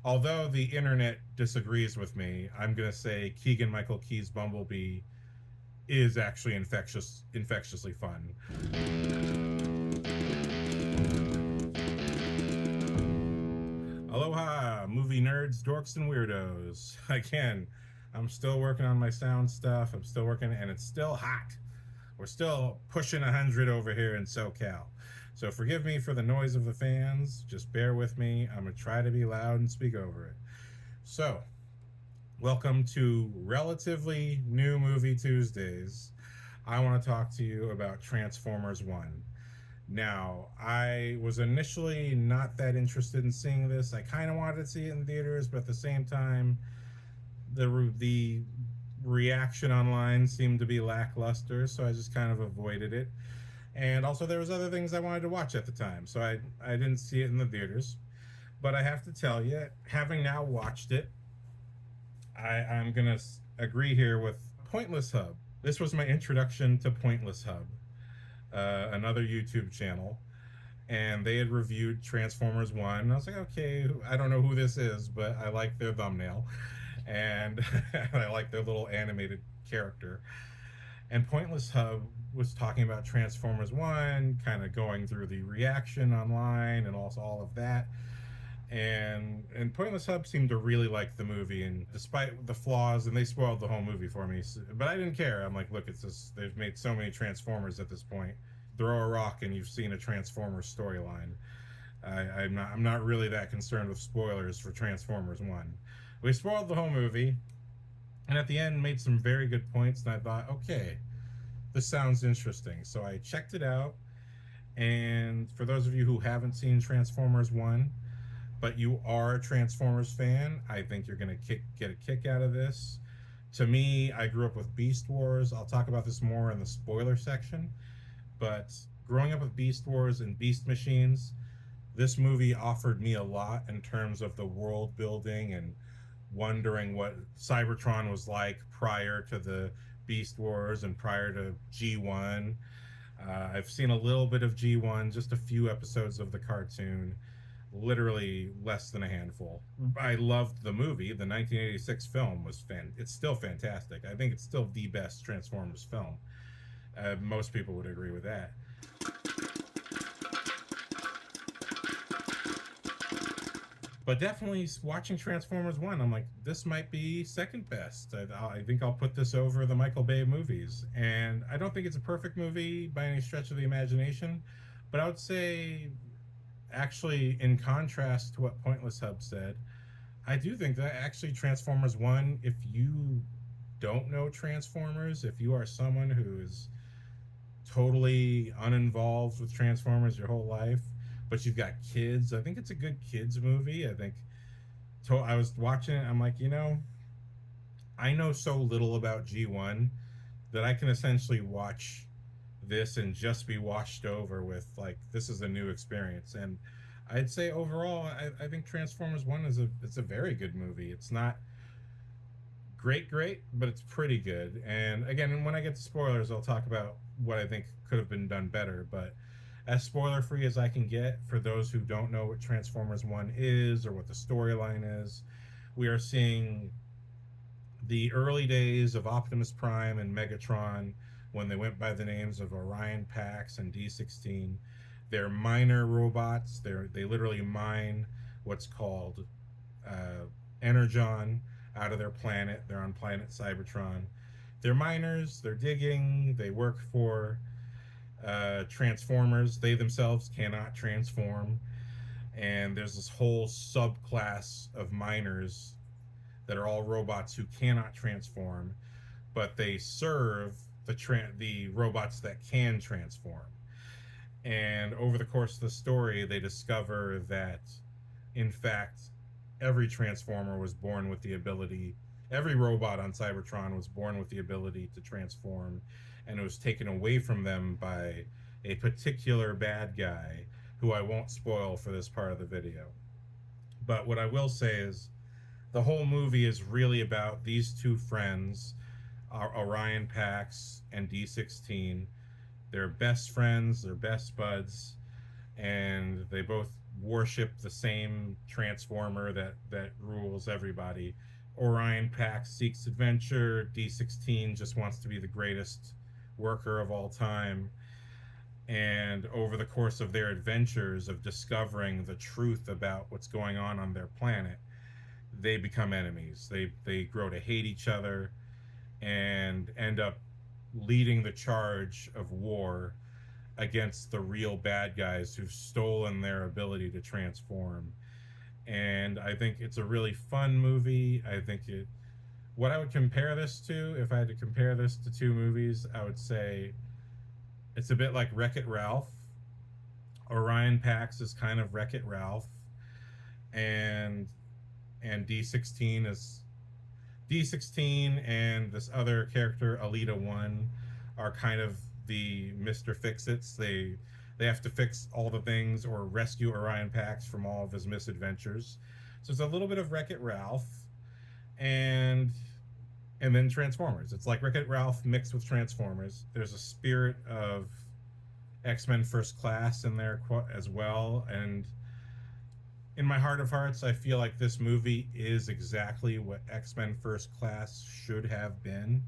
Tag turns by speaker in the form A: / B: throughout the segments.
A: Although the internet disagrees with me, I'm gonna say Keegan Michael Key's Bumblebee is actually infectiously fun. Aloha, movie nerds, dorks, and weirdos. Again, I'm still working on my sound stuff. I'm still working, and it's still hot. We're still pushing 100 over here in SoCal. So forgive me for the noise of the fans. Just bear with me. I'm going to try to be loud and speak over it. So, welcome to Relatively New Movie Tuesdays. I want to talk to you about Transformers 1. Now, I was initially not that interested in seeing this. I kind of wanted to see it in theaters, but at the same time, the reaction online seemed to be lackluster, so I just kind of avoided it. And also, there was other things I wanted to watch at the time, so I didn't see it in the theaters. But I have to tell you, having now watched it, I'm gonna agree here with Pointless Hub. This was my introduction to Pointless Hub, another YouTube channel, and they had reviewed Transformers 1. I was like, okay, I don't know who this is, but I like their thumbnail, and I like their little animated character. And Pointless Hub was talking about Transformers 1, kind of going through the reaction online and also all of that. And Pointless Hub seemed to really like the movie, and despite the flaws, and they spoiled the whole movie for me, but I didn't care. I'm like, look, it's this. They've made so many Transformers at this point. Throw a rock and you've seen a Transformers storyline. I'm not really that concerned with spoilers for Transformers 1. We spoiled the whole movie, and at the end made some very good points, and I thought, okay, this sounds interesting. So I checked it out, and for those of you who haven't seen Transformers 1, but you are a Transformers fan, I think you're going to get a kick out of this. To me, I grew up with Beast Wars. I'll talk about this more in the spoiler section. But growing up with Beast Wars and Beast Machines, this movie offered me a lot in terms of the world building and wondering what Cybertron was like prior to the Beast Wars and prior to G1. I've seen a little bit of G1, just a few episodes of the cartoon, literally less than a handful. I loved the movie. The 1986 film was it's still fantastic. I think it's still the best Transformers film. Most people would agree with that. But definitely watching Transformers 1, I'm like, this might be second best. I think I'll put this over the Michael Bay movies. And I don't think it's a perfect movie by any stretch of the imagination, but I would say, actually, in contrast to what Pointless Hub said, I do think that actually Transformers 1, if you don't know Transformers, if you are someone who is totally uninvolved with Transformers your whole life, but you've got kids, I think it's a good kids movie. I think I was watching it. I'm like, I know so little about G1 that I can essentially watch this and just be washed over with, like, this is a new experience. And I'd say overall, I think Transformers 1 it's a very good movie. It's not great, but it's pretty good. And again, when I get to spoilers, I'll talk about what I think could have been done better. But as spoiler free as I can get for those who don't know what Transformers 1 is or what the storyline is, we are seeing the early days of Optimus Prime and Megatron when they went by the names of Orion Pax and D16. They're miner robots. They literally mine what's called energon out of their planet. They're on planet Cybertron. They're miners. They're digging. They work for Transformers. They themselves cannot transform. And there's this whole subclass of miners that are all robots who cannot transform, but they serve the robots that can transform. And over the course of the story, they discover that, in fact, every Transformer was born with the ability, every robot on Cybertron was born with the ability to transform, and it was taken away from them by a particular bad guy who I won't spoil for this part of the video. But what I will say is the whole movie is really about these two friends, Orion Pax and D16. They're best friends, they're best buds, and they both worship the same transformer that rules everybody. Orion Pax seeks adventure. D16 just wants to be the greatest worker of all time. And over the course of their adventures of discovering the truth about what's going on their planet, they become enemies. They grow to hate each other and end up leading the charge of war against the real bad guys who've stolen their ability to transform. And I think it's a really fun movie. I think it what I would compare this to, if I had to compare this to two movies, I would say it's a bit like Wreck-It Ralph. Orion Pax is kind of Wreck-It Ralph, and D16 is D16, and this other character Alita One are kind of the Mr. Fix-Its. They have to fix all the things or rescue Orion Pax from all of his misadventures. So it's a little bit of Wreck-It Ralph, and then Transformers. It's like Wreck-It Ralph mixed with Transformers. There's a spirit of X-Men First Class in there as well, and in my heart of hearts, I feel like this movie is exactly what X-Men First Class should have been.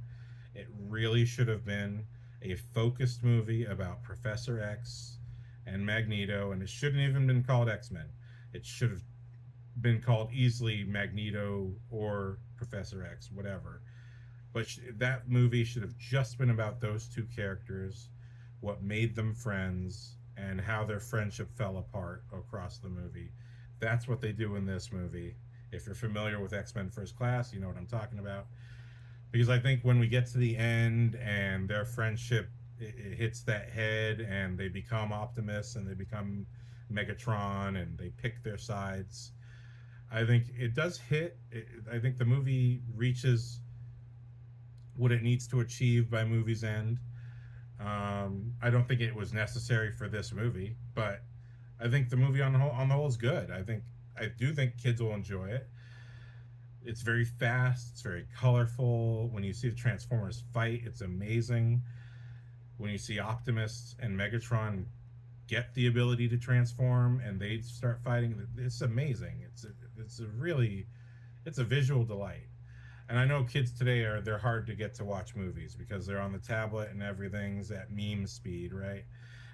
A: It really should have been a focused movie about Professor X and Magneto, and it shouldn't even been called X-Men. It should have been called easily Magneto or Professor X, whatever. But that movie should have just been about those two characters, what made them friends, and how their friendship fell apart across the movie. That's what they do in this movie. If you're familiar with X-Men First Class, you know what I'm talking about. Because I think when we get to the end and their friendship it hits that head and they become Optimus and they become Megatron and they pick their sides, I think it does hit. I think the movie reaches what it needs to achieve by movie's end. I don't think it was necessary for this movie, but I think the movie on the whole is good. I do think kids will enjoy it. It's very fast. It's very colorful. When you see the Transformers fight, it's amazing. When you see Optimus and Megatron get the ability to transform and they start fighting, it's amazing. It's a visual delight. And I know kids today they're hard to get to watch movies because they're on the tablet and everything's at meme speed, right?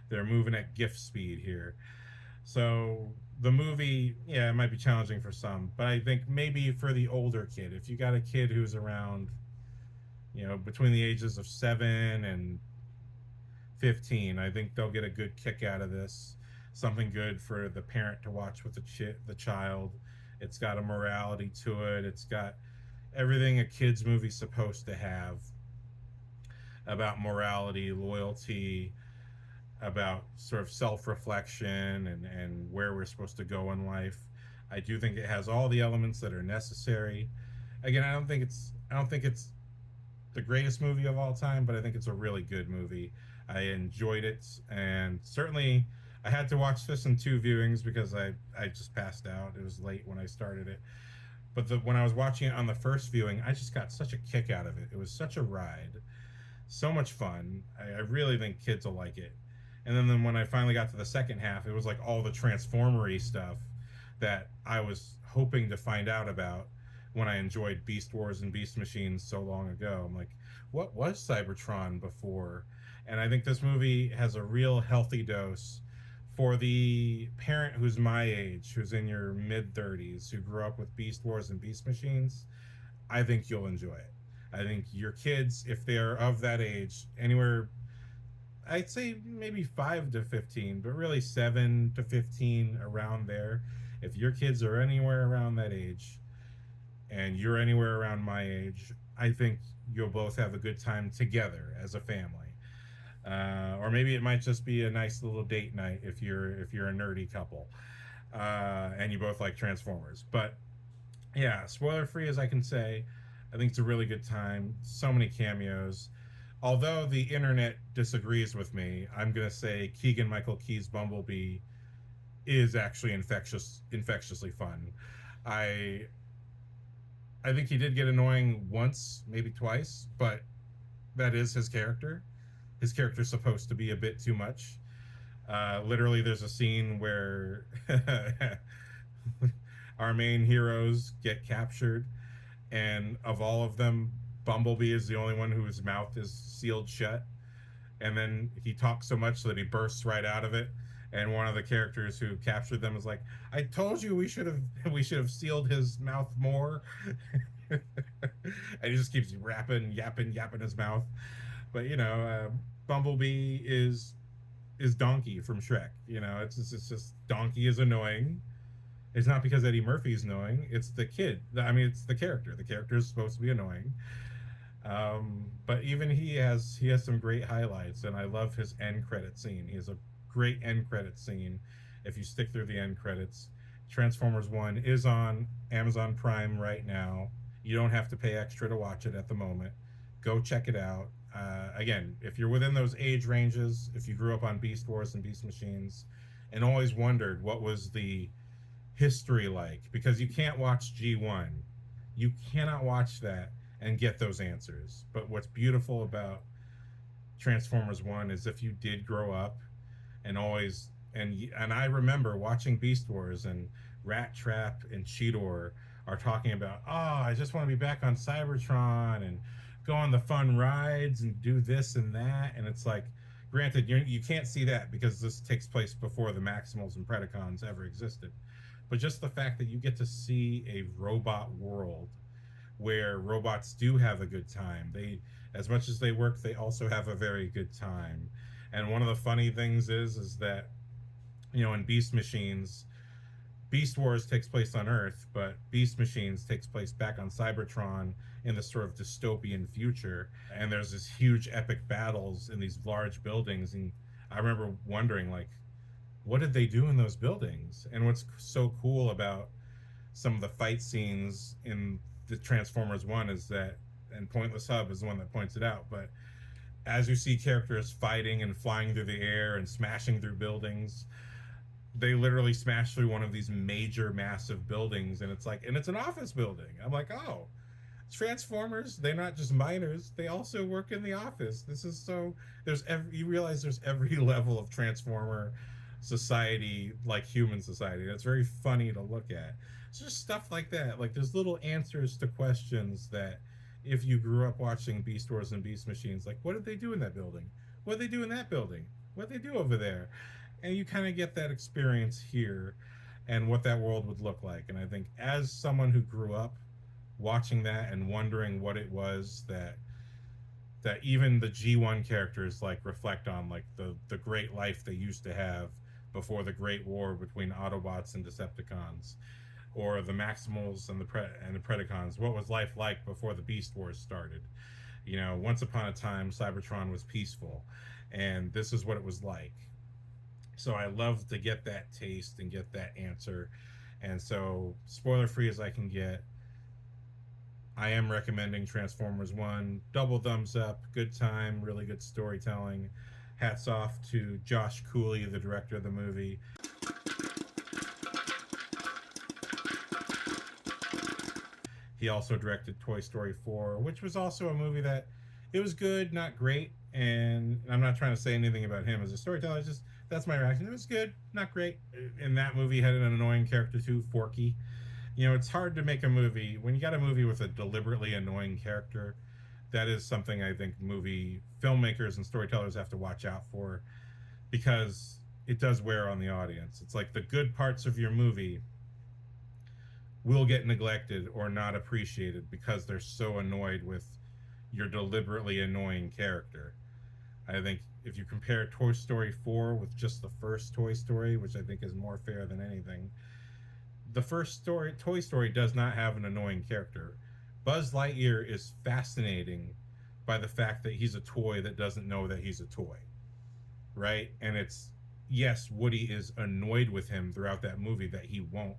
A: They're moving at GIF speed here. So the movie, yeah, it might be challenging for some, but I think maybe for the older kid, if you got a kid who's around, between the ages of 7 and 15, I think they'll get a good kick out of this. Something good for the parent to watch with the child. It's got a morality to it. It's got everything a kid's movie's supposed to have about morality, loyalty, about sort of self-reflection and where we're supposed to go in life. I do think it has all the elements that are necessary. Again, I don't think it's the greatest movie of all time, but I think it's a really good movie. I enjoyed it, and certainly I had to watch this in 2 viewings because I just passed out. It was late when I started it. But when I was watching it on the first viewing, I just got such a kick out of it. It was such a ride. So much fun. I really think kids will like it. And then when I finally got to the second half, it was like all the Transformery stuff that I was hoping to find out about when I enjoyed Beast Wars and Beast Machines so long ago. I'm like, what was Cybertron before? And I think this movie has a real healthy dose for the parent who's my age, who's in your mid-30s, who grew up with Beast Wars and Beast Machines. I think you'll enjoy it. I think your kids, if they're of that age, anywhere, I'd say maybe 5 to 15, but really 7 to 15, around there. If your kids are anywhere around that age and you're anywhere around my age, I think you'll both have a good time together as a family. Or maybe it might just be a nice little date night if you're a nerdy couple and you both like Transformers. But yeah, spoiler free as I can say, I think it's a really good time. So many cameos. Although the internet disagrees with me, I'm gonna say Keegan-Michael Key's Bumblebee is actually infectiously fun. I think he did get annoying once, maybe twice, but that is his character. His character's supposed to be a bit too much. Literally, there's a scene where our main heroes get captured, and of all of them, Bumblebee is the only one whose mouth is sealed shut. And then he talks so much that he bursts right out of it. And one of the characters who captured them is like, "I told you we should have sealed his mouth more." And he just keeps yapping his mouth. But Bumblebee is Donkey from Shrek. It's just Donkey is annoying. It's not because Eddie Murphy's annoying. It's the kid. I mean, it's the character. The character is supposed to be annoying. But even he has some great highlights, and I love his end credit scene. He has a great end credit scene. If you stick through the end credits, Transformers One is on Amazon Prime right now. You don't have to pay extra to watch it at the moment. Go check it out. Again, if you're within those age ranges, if you grew up on Beast Wars and Beast Machines, and always wondered what was the history like, because you can't watch G1, you cannot watch that and get those answers. But what's beautiful about Transformers 1 is if you did grow up and always and I remember watching Beast Wars, and Rat Trap and Cheetor are talking about, "Oh, I just want to be back on Cybertron and go on the fun rides and do this and that." And it's like, granted, you can't see that because this takes place before the Maximals and Predacons ever existed. But just the fact that you get to see a robot world where robots do have a good time. As much as they work, they also have a very good time. And one of the funny things is that, in Beast Machines, Beast Wars takes place on Earth, but Beast Machines takes place back on Cybertron in this sort of dystopian future. And there's this huge epic battles in these large buildings. And I remember wondering, like, what did they do in those buildings? And what's so cool about some of the fight scenes in the Transformers 1 is that, and Pointless Hub is the one that points it out, but as you see characters fighting and flying through the air and smashing through buildings, they literally smash through one of these major massive buildings, and it's an office building. I'm like, oh, Transformers, they're not just miners, they also work in the office. This is so you realize there's every level of Transformer society, like human society. That's very funny to look at. So just stuff like that. Like, there's little answers to questions that, if you grew up watching Beast Wars and Beast Machines, like, what did they do in that building? What did they do in that building? What did they do over there? And you kind of get that experience here and what that world would look like. And I think, as someone who grew up watching that and wondering what it was that even the G1 characters like reflect on, like the great life they used to have before the Great War between Autobots and Decepticons, or the Maximals and the Predacons. What was life like before the Beast Wars started? Once upon a time, Cybertron was peaceful, and this is what it was like. So I love to get that taste and get that answer. And so, spoiler free as I can get, I am recommending Transformers 1. Double thumbs up, good time, really good storytelling. Hats off to Josh Cooley, the director of the movie. He also directed Toy Story 4, which was also a movie that, it was good, not great. And I'm not trying to say anything about him as a storyteller, just that's my reaction. It was good, not great. And that movie had an annoying character too, Forky. It's hard to make a movie when you got a movie with a deliberately annoying character. That is something I think movie filmmakers and storytellers have to watch out for, because it does wear on the audience. It's like the good parts of your movie will get neglected or not appreciated because they're so annoyed with your deliberately annoying character. I think if you compare Toy Story 4 with just the first Toy Story, which I think is more fair than anything, the first Toy Story does not have an annoying character. Buzz Lightyear is fascinating by the fact that he's a toy that doesn't know that he's a toy, right? And yes, Woody is annoyed with him throughout that movie that he won't,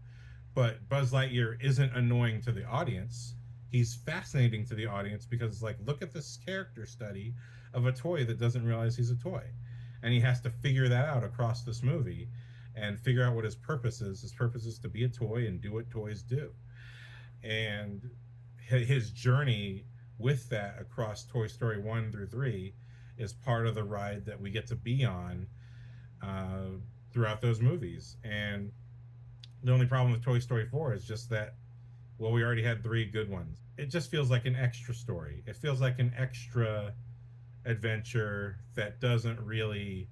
A: but Buzz Lightyear isn't annoying to the audience. He's fascinating to the audience because it's like, look at this character study of a toy that doesn't realize he's a toy. And he has to figure that out across this movie and figure out what his purpose is. His purpose is to be a toy and do what toys do. And his journey with that across Toy Story 1 through 3 is part of the ride that we get to be on uh, throughout those movies. And the only problem with Toy Story 4 is just that, well, we already had 3 good ones. It just feels like an extra story. It feels like an extra adventure that doesn't really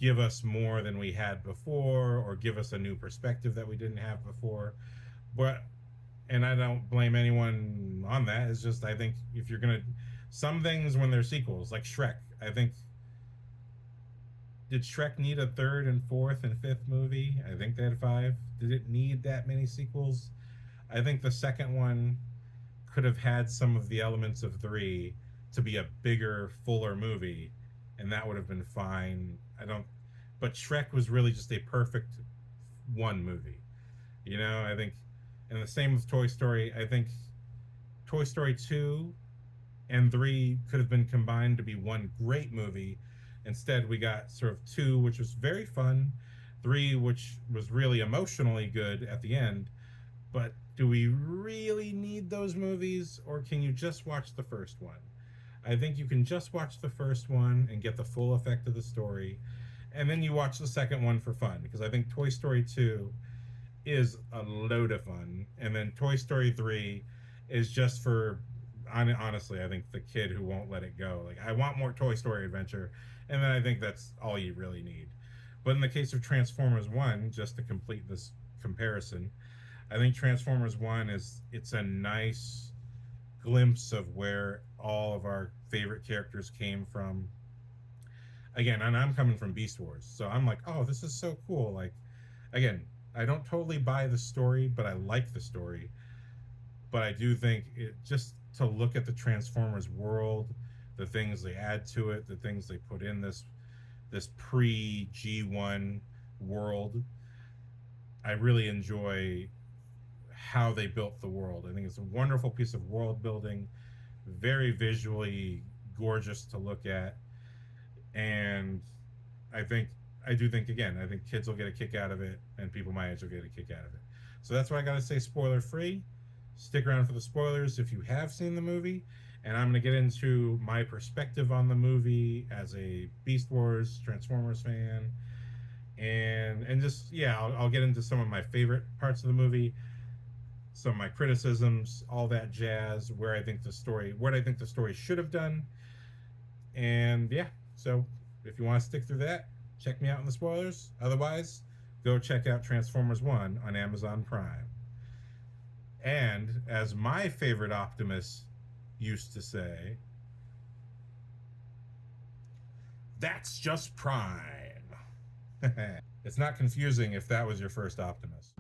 A: give us more than we had before or give us a new perspective that we didn't have before. But and I don't blame anyone on that. It's just I think if you're gonna some things when they're sequels, like Shrek, I think did Shrek need a third and fourth and fifth movie? I think they had 5. Did it need that many sequels? I think the second one could have had some of the elements of 3 to be a bigger, fuller movie, and that would have been fine. I don't, but Shrek was really just a perfect one movie. You know, I think, and the same with Toy Story. I think Toy Story 2 and 3 could have been combined to be one great movie. Instead, we got sort of 2, which was very fun, 3, which was really emotionally good at the end. But do we really need those movies, or can you just watch the first one? I think you can just watch the first one and get the full effect of the story, and then you watch the second one for fun, because I think Toy Story 2 is a load of fun, and then Toy Story 3 is just for honestly, I think the kid who won't let it go. Like, I want more Toy Story adventure, and then I think that's all you really need. But in the case of Transformers 1, just to complete this comparison, I think Transformers 1 is it's a nice glimpse of where all of our favorite characters came from. Again, and I'm coming from Beast Wars, so I'm like, oh, this is so cool. Like, again, I don't totally buy the story, but I like the story. But I do think it just to look at the Transformers world, the things they add to it, the things they put in this pre G1 world, I really enjoy how they built the world. I think it's a wonderful piece of world building, very visually gorgeous to look at, and I think I do think again, I think kids will get a kick out of it, and people my age will get a kick out of it. So that's why I gotta say spoiler free. Stick around for the spoilers if you have seen the movie, and I'm gonna get into my perspective on the movie as a Beast Wars Transformers fan, and just yeah, I'll get into some of my favorite parts of the movie, some of my criticisms, all that jazz, where I think the story, what I think the story should have done, and yeah. So if you want to stick through that, check me out in the spoilers. Otherwise, go check out Transformers 1 on Amazon Prime. And as my favorite Optimus used to say, that's just Prime. It's not confusing if that was your first Optimus.